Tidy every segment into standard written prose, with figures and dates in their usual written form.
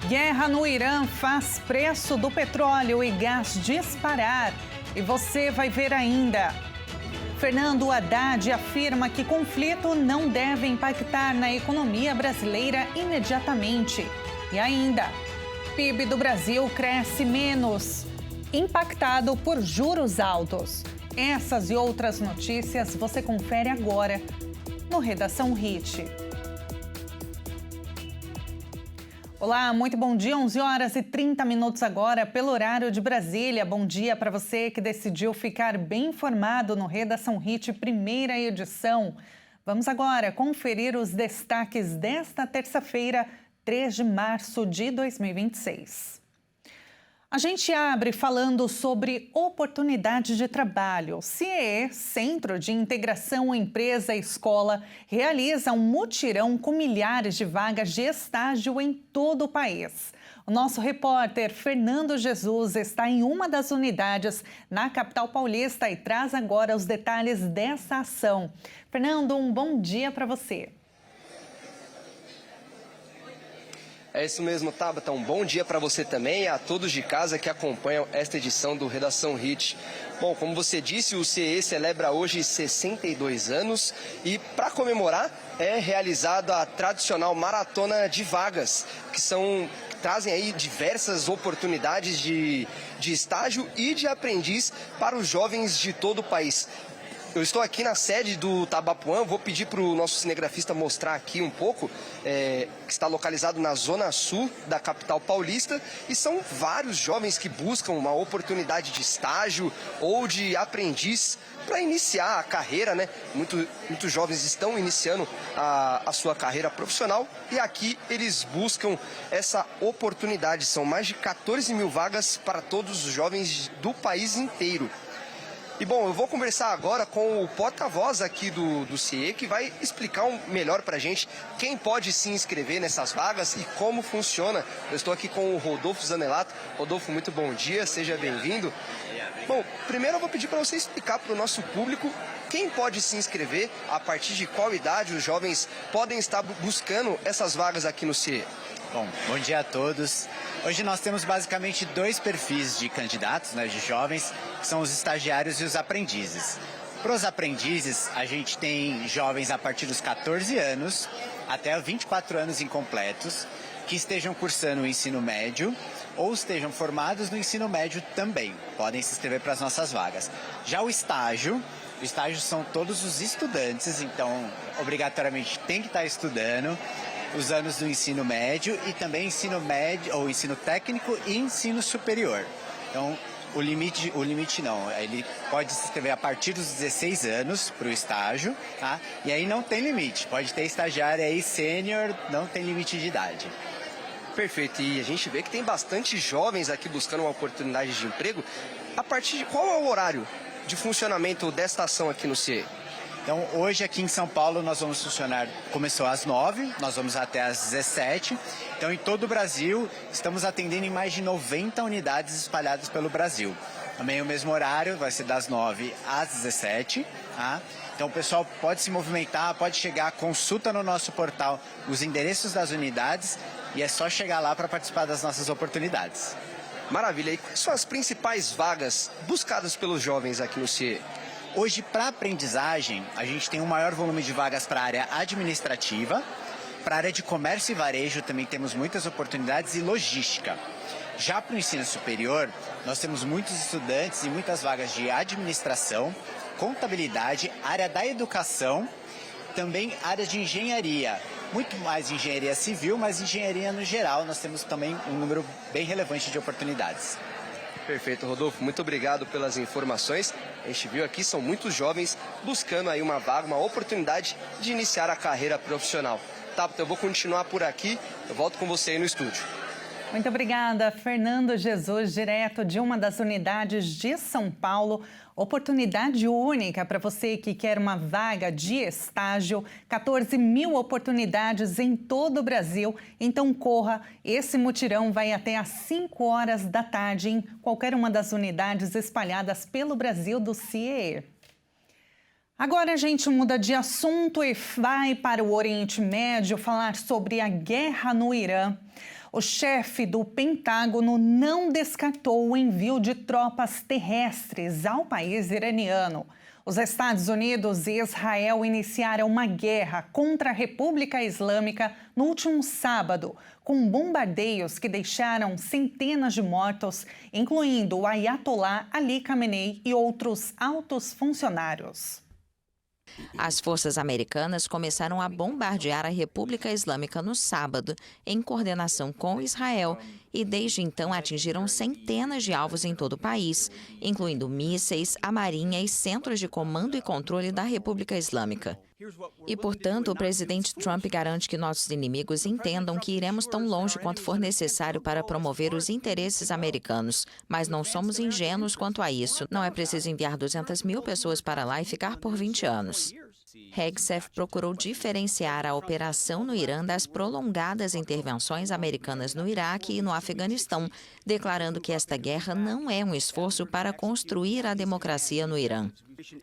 Guerra no Irã faz preço do petróleo e gás disparar. E você vai ver ainda. Fernando Haddad afirma que conflito não deve impactar na economia brasileira imediatamente. E ainda, PIB do Brasil cresce menos, impactado por juros altos. Essas e outras notícias você confere agora no Redação Hit. Olá, muito bom dia, 11 horas e 30 minutos agora, pelo horário de Brasília. Bom dia para você que decidiu ficar bem informado no Redação Hit, primeira edição. Vamos agora conferir os destaques desta terça-feira, 3 de março de 2026. A gente abre falando sobre oportunidade de trabalho. O CIE, Centro de Integração Empresa-Escola, realiza um mutirão com milhares de vagas de estágio em todo o país. O nosso repórter Fernando Jesus está em uma das unidades na capital paulista e traz agora os detalhes dessa ação. Fernando, um bom dia para você. É isso mesmo, Tabata. Um bom dia para você também e a todos de casa que acompanham esta edição do Redação Hit. Bom, como você disse, o CIE celebra hoje 62 anos e, para comemorar, é realizada a tradicional maratona de vagas, que trazem aí diversas oportunidades de estágio e de aprendiz para os jovens de todo o país. Eu estou aqui na sede do Tabapuã, vou pedir para o nosso cinegrafista mostrar aqui um pouco, que está localizado na zona sul da capital paulista, e são vários jovens que buscam uma oportunidade de estágio ou de aprendiz para iniciar a carreira, né? Muitos jovens estão iniciando a sua carreira profissional e aqui eles buscam essa oportunidade. São mais de 14 mil vagas para todos os jovens do país inteiro. E bom, eu vou conversar agora com o porta-voz aqui do CIE, que vai explicar melhor pra gente quem pode se inscrever nessas vagas e como funciona. Eu estou aqui com o Rodolfo Zanelato. Rodolfo, muito bom dia, seja bem-vindo. Bom, primeiro eu vou pedir para você explicar para o nosso público quem pode se inscrever, a partir de qual idade os jovens podem estar buscando essas vagas aqui no CIE. Bom dia a todos. Hoje nós temos basicamente dois perfis de candidatos, né, de jovens, que são os estagiários e os aprendizes. Para os aprendizes, a gente tem jovens a partir dos 14 anos até 24 anos incompletos, que estejam cursando o ensino médio ou estejam formados no ensino médio também. Podem se inscrever para as nossas vagas. Já o estágio são todos os estudantes, então obrigatoriamente tem que estar estudando os anos do ensino médio e também ensino médio ou ensino técnico e ensino superior. Então, o limite não, ele pode se inscrever a partir dos 16 anos para o estágio, tá? E aí não tem limite, pode ter estagiário aí sênior, não tem limite de idade. Perfeito, e a gente vê que tem bastante jovens aqui buscando uma oportunidade de emprego. A partir de qual é o horário de funcionamento desta ação aqui no CIE? Então, hoje aqui em São Paulo nós vamos funcionar, começou às 9, nós vamos até às 17. Então, em todo o Brasil, estamos atendendo em mais de 90 unidades espalhadas pelo Brasil. Também o mesmo horário, vai ser das 9 às 17. Tá? Então, o pessoal pode se movimentar, pode chegar, consulta no nosso portal os endereços das unidades e é só chegar lá para participar das nossas oportunidades. Maravilha. E quais são as principais vagas buscadas pelos jovens aqui no CIE? Hoje, para aprendizagem, a gente tem um maior volume de vagas para a área administrativa, para a área de comércio e varejo também temos muitas oportunidades e logística. Já para o ensino superior, nós temos muitos estudantes e muitas vagas de administração, contabilidade, área da educação, também área de engenharia. Muito mais engenharia civil, mas engenharia no geral, nós temos também um número bem relevante de oportunidades. Perfeito, Rodolfo. Muito obrigado pelas informações. A gente viu aqui, são muitos jovens buscando aí uma vaga, uma oportunidade de iniciar a carreira profissional. Tá, eu vou continuar por aqui. Eu volto com você aí no estúdio. Muito obrigada, Fernando Jesus, direto de uma das unidades de São Paulo. Oportunidade única para você que quer uma vaga de estágio, 14 mil oportunidades em todo o Brasil. Então corra, esse mutirão vai até às 5 horas da tarde em qualquer uma das unidades espalhadas pelo Brasil do CIE. Agora a gente muda de assunto e vai para o Oriente Médio falar sobre a guerra no Irã. O chefe do Pentágono não descartou o envio de tropas terrestres ao país iraniano. Os Estados Unidos e Israel iniciaram uma guerra contra a República Islâmica no último sábado, com bombardeios que deixaram centenas de mortos, incluindo o Ayatollah Ali Khamenei e outros altos funcionários. As forças americanas começaram a bombardear a República Islâmica no sábado, em coordenação com Israel, e desde então atingiram centenas de alvos em todo o país, incluindo mísseis, a marinha e centros de comando e controle da República Islâmica. E, portanto, o presidente Trump garante que nossos inimigos entendam que iremos tão longe quanto for necessário para promover os interesses americanos. Mas não somos ingênuos quanto a isso. Não é preciso enviar 200 mil pessoas para lá e ficar por 20 anos. Hegseth procurou diferenciar a operação no Irã das prolongadas intervenções americanas no Iraque e no Afeganistão, declarando que esta guerra não é um esforço para construir a democracia no Irã.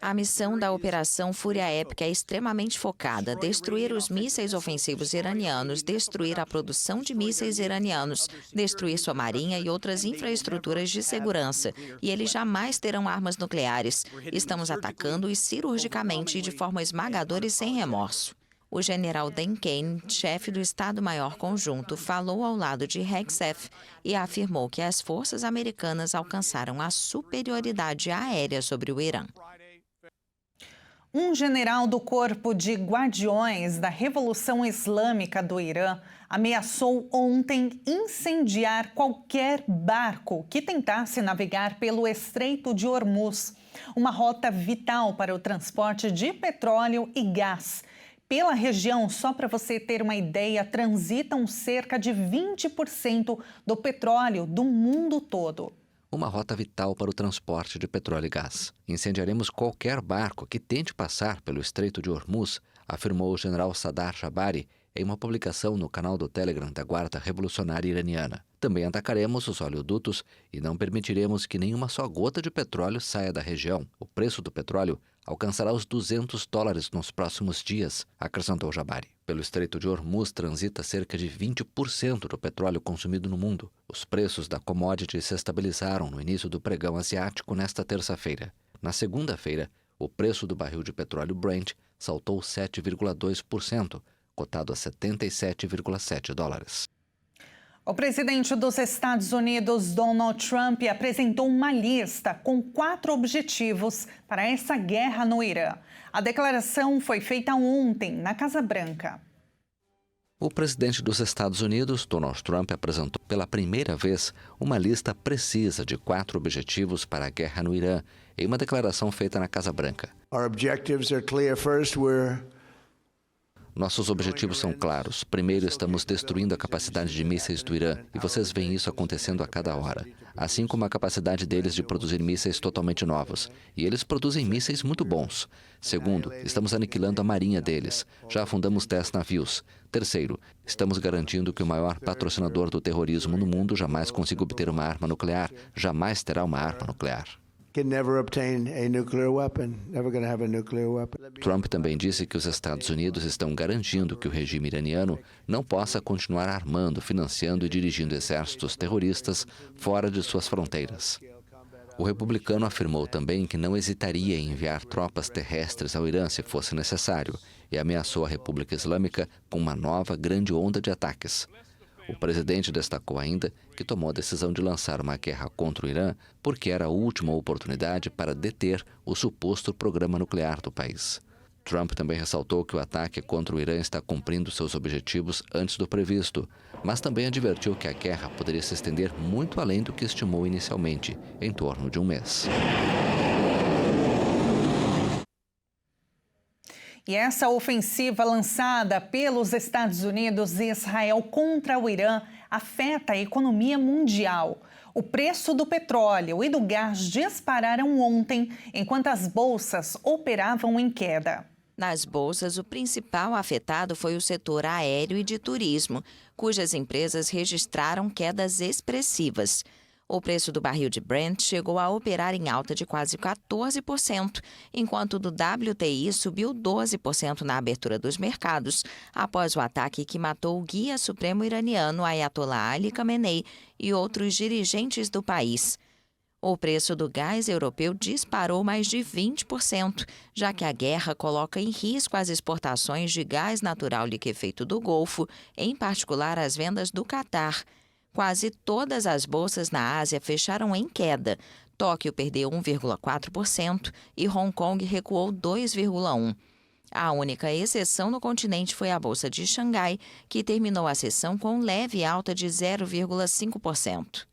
A missão da Operação Fúria Épica é extremamente focada: destruir os mísseis ofensivos iranianos, destruir a produção de mísseis iranianos, destruir sua marinha e outras infraestruturas de segurança. E eles jamais terão armas nucleares. Estamos atacando-os cirurgicamente e de forma esmagadora e sem remorso. O general Dan Kane, chefe do Estado-Maior Conjunto, falou ao lado de Hegseth e afirmou que as forças americanas alcançaram a superioridade aérea sobre o Irã. Um general do Corpo de Guardiões da Revolução Islâmica do Irã ameaçou ontem incendiar qualquer barco que tentasse navegar pelo Estreito de Hormuz, uma rota vital para o transporte de petróleo e gás. Pela região, só para você ter uma ideia, transitam cerca de 20% do petróleo do mundo todo. Uma rota vital para o transporte de petróleo e gás. Incendiaremos qualquer barco que tente passar pelo Estreito de Hormuz, afirmou o general Sadar Jabari em uma publicação no canal do Telegram da Guarda Revolucionária Iraniana. Também atacaremos os oleodutos e não permitiremos que nenhuma só gota de petróleo saia da região. O preço do petróleo alcançará os $200 nos próximos dias, acrescentou Jabari. Pelo Estreito de Hormuz transita cerca de 20% do petróleo consumido no mundo. Os preços da commodity se estabilizaram no início do pregão asiático nesta terça-feira. Na segunda-feira, o preço do barril de petróleo Brent saltou 7,2%, cotado a $77,7. O presidente dos Estados Unidos, Donald Trump, apresentou uma lista com 4 objetivos para essa guerra no Irã. A declaração foi feita ontem na Casa Branca. O presidente dos Estados Unidos, Donald Trump, apresentou pela primeira vez uma lista precisa de 4 objetivos para a guerra no Irã, em uma declaração feita na Casa Branca. Nossos objetivos são claros. Primeiro, estamos destruindo a capacidade de mísseis do Irã, e vocês veem isso acontecendo a cada hora. Assim como a capacidade deles de produzir mísseis totalmente novos. E eles produzem mísseis muito bons. Segundo, estamos aniquilando a marinha deles. Já afundamos 10 navios. Terceiro, estamos garantindo que o maior patrocinador do terrorismo no mundo jamais consiga obter uma arma nuclear, jamais terá uma arma nuclear. Trump também disse que os Estados Unidos estão garantindo que o regime iraniano não possa continuar armando, financiando e dirigindo exércitos terroristas fora de suas fronteiras. O republicano afirmou também que não hesitaria em enviar tropas terrestres ao Irã se fosse necessário e ameaçou a República Islâmica com uma nova grande onda de ataques. O presidente destacou ainda que tomou a decisão de lançar uma guerra contra o Irã porque era a última oportunidade para deter o suposto programa nuclear do país. Trump também ressaltou que o ataque contra o Irã está cumprindo seus objetivos antes do previsto, mas também advertiu que a guerra poderia se estender muito além do que estimou inicialmente, em torno de um mês. E essa ofensiva lançada pelos Estados Unidos e Israel contra o Irã afeta a economia mundial. O preço do petróleo e do gás dispararam ontem, enquanto as bolsas operavam em queda. Nas bolsas, o principal afetado foi o setor aéreo e de turismo, cujas empresas registraram quedas expressivas. O preço do barril de Brent chegou a operar em alta de quase 14%, enquanto o do WTI subiu 12% na abertura dos mercados, após o ataque que matou o guia supremo iraniano Ayatollah Ali Khamenei e outros dirigentes do país. O preço do gás europeu disparou mais de 20%, já que a guerra coloca em risco as exportações de gás natural liquefeito do Golfo, em particular as vendas do Catar. Quase todas as bolsas na Ásia fecharam em queda. Tóquio perdeu 1,4% e Hong Kong recuou 2,1%. A única exceção no continente foi a Bolsa de Xangai, que terminou a sessão com leve alta de 0,5%.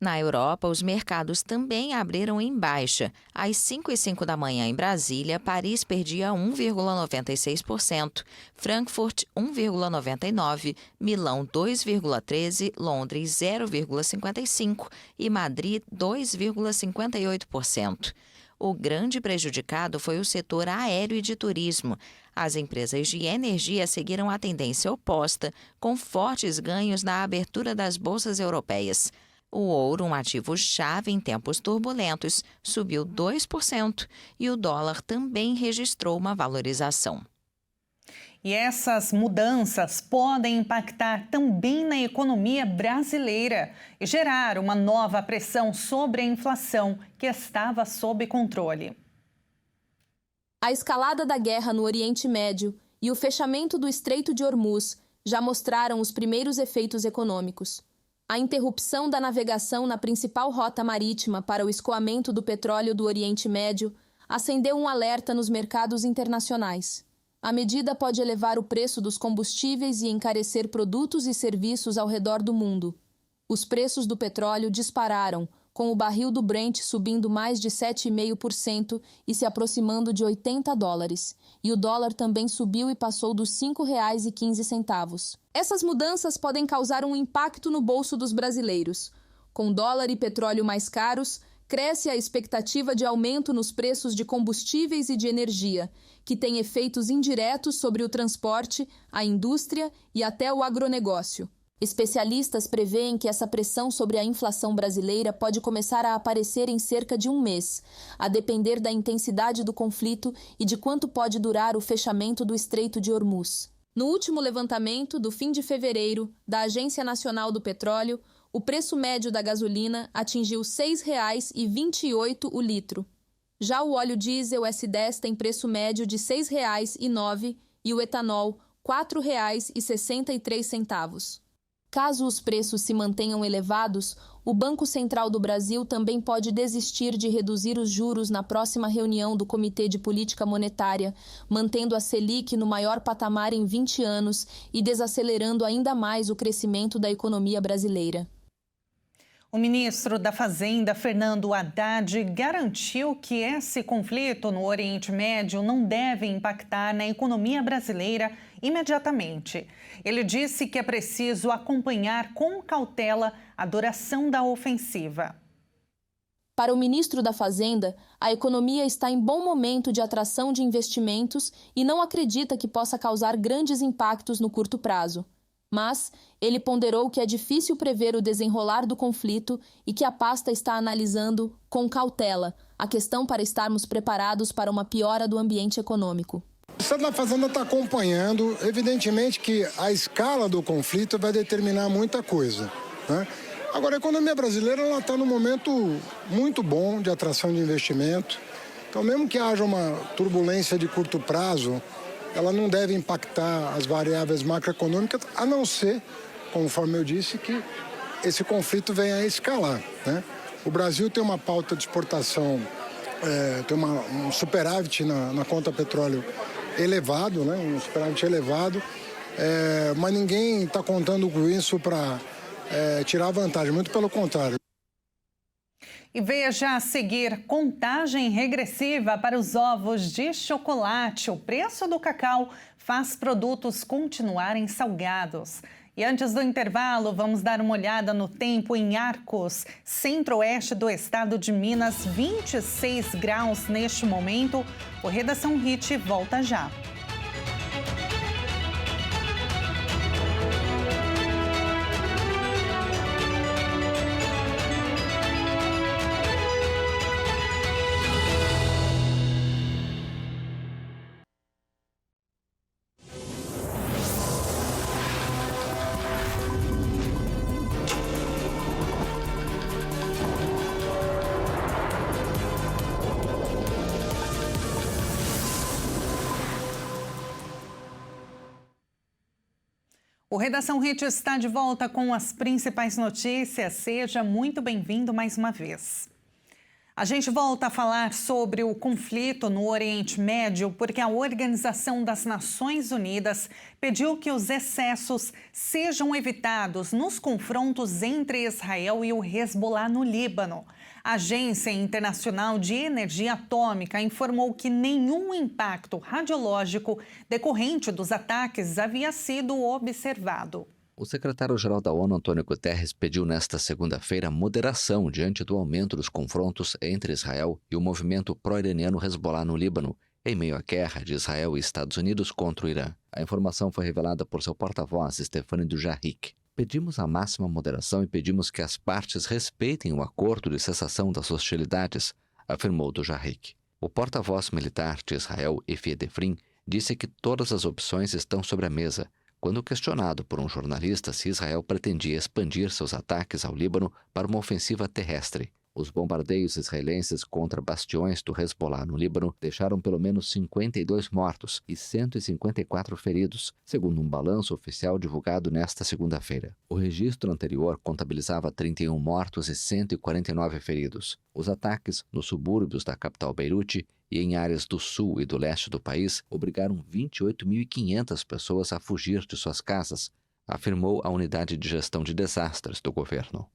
Na Europa, os mercados também abriram em baixa. Às 5h05 da manhã em Brasília, Paris perdia 1,96%, Frankfurt 1,99%, Milão 2,13%, Londres 0,55% e Madrid 2,58%. O grande prejudicado foi o setor aéreo e de turismo. As empresas de energia seguiram a tendência oposta, com fortes ganhos na abertura das bolsas europeias. O ouro, um ativo-chave em tempos turbulentos, subiu 2% e o dólar também registrou uma valorização. E essas mudanças podem impactar também na economia brasileira e gerar uma nova pressão sobre a inflação, que estava sob controle. A escalada da guerra no Oriente Médio e o fechamento do Estreito de Hormuz já mostraram os primeiros efeitos econômicos. A interrupção da navegação na principal rota marítima para o escoamento do petróleo do Oriente Médio acendeu um alerta nos mercados internacionais. A medida pode elevar o preço dos combustíveis e encarecer produtos e serviços ao redor do mundo. Os preços do petróleo dispararam, com o barril do Brent subindo mais de 7,5% e se aproximando de $80. E o dólar também subiu e passou dos R$ 5,15. Essas mudanças podem causar um impacto no bolso dos brasileiros. Com dólar e petróleo mais caros, cresce a expectativa de aumento nos preços de combustíveis e de energia, que tem efeitos indiretos sobre o transporte, a indústria e até o agronegócio. Especialistas preveem que essa pressão sobre a inflação brasileira pode começar a aparecer em cerca de um mês, a depender da intensidade do conflito e de quanto pode durar o fechamento do Estreito de Hormuz. No último levantamento, do fim de fevereiro, da Agência Nacional do Petróleo, o preço médio da gasolina atingiu R$ 6,28 o litro. Já o óleo diesel S10 tem preço médio de R$ 6,09 e o etanol R$ 4,63. Caso os preços se mantenham elevados, o Banco Central do Brasil também pode desistir de reduzir os juros na próxima reunião do Comitê de Política Monetária, mantendo a Selic no maior patamar em 20 anos e desacelerando ainda mais o crescimento da economia brasileira. O ministro da Fazenda, Fernando Haddad, garantiu que esse conflito no Oriente Médio não deve impactar na economia brasileira imediatamente. Ele disse que é preciso acompanhar com cautela a duração da ofensiva. Para o ministro da Fazenda, a economia está em bom momento de atração de investimentos e não acredita que possa causar grandes impactos no curto prazo. Mas ele ponderou que é difícil prever o desenrolar do conflito e que a pasta está analisando, com cautela, a questão para estarmos preparados para uma piora do ambiente econômico. O Estado da Fazenda está acompanhando. Evidentemente que a escala do conflito vai determinar muita coisa, né? Agora, a economia brasileira está num momento muito bom de atração de investimento. Então, mesmo que haja uma turbulência de curto prazo, ela não deve impactar as variáveis macroeconômicas, a não ser, conforme eu disse, que esse conflito venha a escalar, né? O Brasil tem uma pauta de exportação, tem um superávit na conta petróleo elevado, né? Um superávit elevado, mas ninguém está contando com isso para tirar vantagem, muito pelo contrário. E veja a seguir, contagem regressiva para os ovos de chocolate. O preço do cacau faz produtos continuarem salgados. E antes do intervalo, vamos dar uma olhada no tempo em Arcos, centro-oeste do estado de Minas, 26 graus neste momento. O Redação Hit volta já. O Redação Hit está de volta com as principais notícias. Seja muito bem-vindo mais uma vez. A gente volta a falar sobre o conflito no Oriente Médio porque a Organização das Nações Unidas pediu que os excessos sejam evitados nos confrontos entre Israel e o Hezbollah no Líbano. A Agência Internacional de Energia Atômica informou que nenhum impacto radiológico decorrente dos ataques havia sido observado. O secretário-geral da ONU, Antônio Guterres, pediu nesta segunda-feira moderação diante do aumento dos confrontos entre Israel e o movimento pró-iraniano Hezbollah no Líbano, em meio à guerra de Israel e Estados Unidos contra o Irã. A informação foi revelada por seu porta-voz, Stéphane Dujarric. Pedimos a máxima moderação e pedimos que as partes respeitem o acordo de cessação das hostilidades, afirmou Dujarric. O porta-voz militar de Israel, Efi Edefrin, disse que todas as opções estão sobre a mesa, quando questionado por um jornalista se Israel pretendia expandir seus ataques ao Líbano para uma ofensiva terrestre. Os bombardeios israelenses contra bastiões do Hezbollah no Líbano deixaram pelo menos 52 mortos e 154 feridos, segundo um balanço oficial divulgado nesta segunda-feira. O registro anterior contabilizava 31 mortos e 149 feridos. Os ataques nos subúrbios da capital Beirute e em áreas do sul e do leste do país obrigaram 28.500 pessoas a fugir de suas casas, afirmou a Unidade de Gestão de Desastres do governo.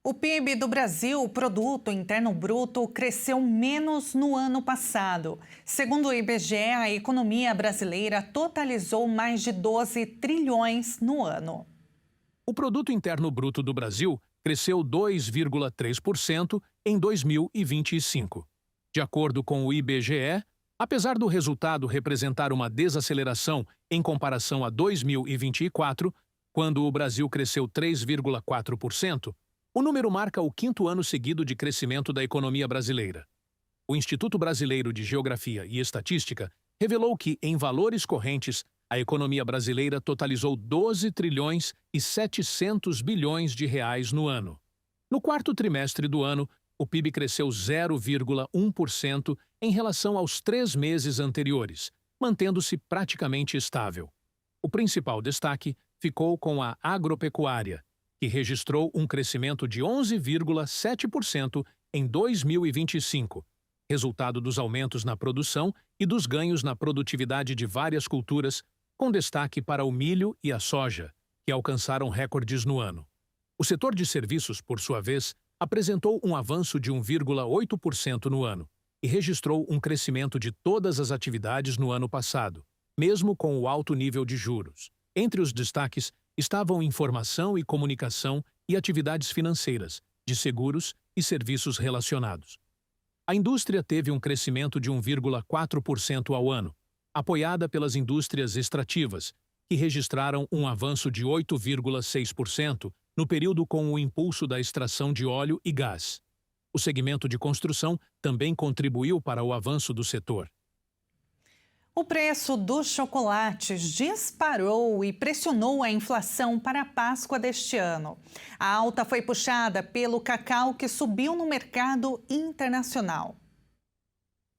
O PIB do Brasil, o Produto Interno Bruto, cresceu menos no ano passado. Segundo o IBGE, a economia brasileira totalizou mais de 12 trilhões no ano. O Produto Interno Bruto do Brasil cresceu 2,3% em 2025. De acordo com o IBGE, apesar do resultado representar uma desaceleração em comparação a 2024, quando o Brasil cresceu 3,4%, o número marca o 5º ano seguido de crescimento da economia brasileira. O Instituto Brasileiro de Geografia e Estatística revelou que, em valores correntes, a economia brasileira totalizou 12 trilhões e 700 bilhões de reais no ano. No quarto trimestre do ano, o PIB cresceu 0,1% em relação aos 3 meses anteriores, mantendo-se praticamente estável. O principal destaque ficou com a agropecuária, que registrou um crescimento de 11,7% em 2025, resultado dos aumentos na produção e dos ganhos na produtividade de várias culturas, com destaque para o milho e a soja, que alcançaram recordes no ano. O setor de serviços, por sua vez, apresentou um avanço de 1,8% no ano e registrou um crescimento de todas as atividades no ano passado, mesmo com o alto nível de juros. Entre os destaques estavam informação e comunicação e atividades financeiras, de seguros e serviços relacionados. A indústria teve um crescimento de 1,4% ao ano, apoiada pelas indústrias extrativas, que registraram um avanço de 8,6% no período com o impulso da extração de óleo e gás. O segmento de construção também contribuiu para o avanço do setor. O preço dos chocolates disparou e pressionou a inflação para a Páscoa deste ano. A alta foi puxada pelo cacau, que subiu no mercado internacional.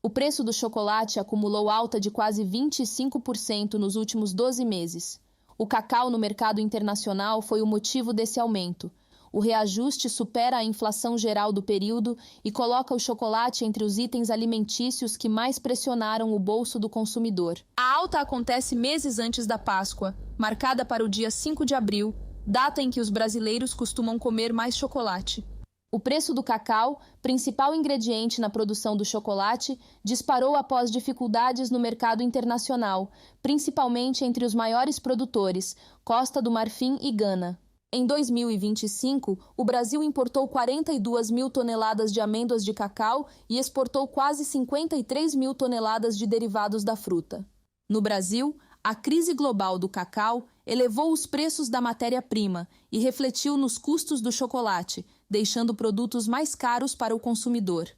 O preço do chocolate acumulou alta de quase 25% nos últimos 12 meses. O cacau no mercado internacional foi o motivo desse aumento. O reajuste supera a inflação geral do período e coloca o chocolate entre os itens alimentícios que mais pressionaram o bolso do consumidor. A alta acontece meses antes da Páscoa, marcada para o dia 5 de abril, data em que os brasileiros costumam comer mais chocolate. O preço do cacau, principal ingrediente na produção do chocolate, disparou após dificuldades no mercado internacional, principalmente entre os maiores produtores, Costa do Marfim e Gana. Em 2025, o Brasil importou 42 mil toneladas de amêndoas de cacau e exportou quase 53 mil toneladas de derivados da fruta. No Brasil, a crise global do cacau elevou os preços da matéria-prima e refletiu nos custos do chocolate, deixando produtos mais caros para o consumidor.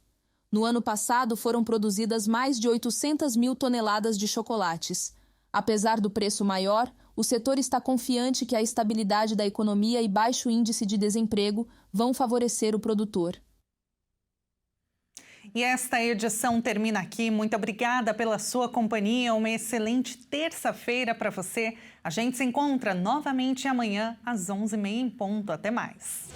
No ano passado, foram produzidas mais de 800 mil toneladas de chocolates. Apesar do preço maior, o setor está confiante que a estabilidade da economia e baixo índice de desemprego vão favorecer o produtor. E esta edição termina aqui. Muito obrigada pela sua companhia. Uma excelente terça-feira para você. A gente se encontra novamente amanhã às 11h30 em ponto. Até mais.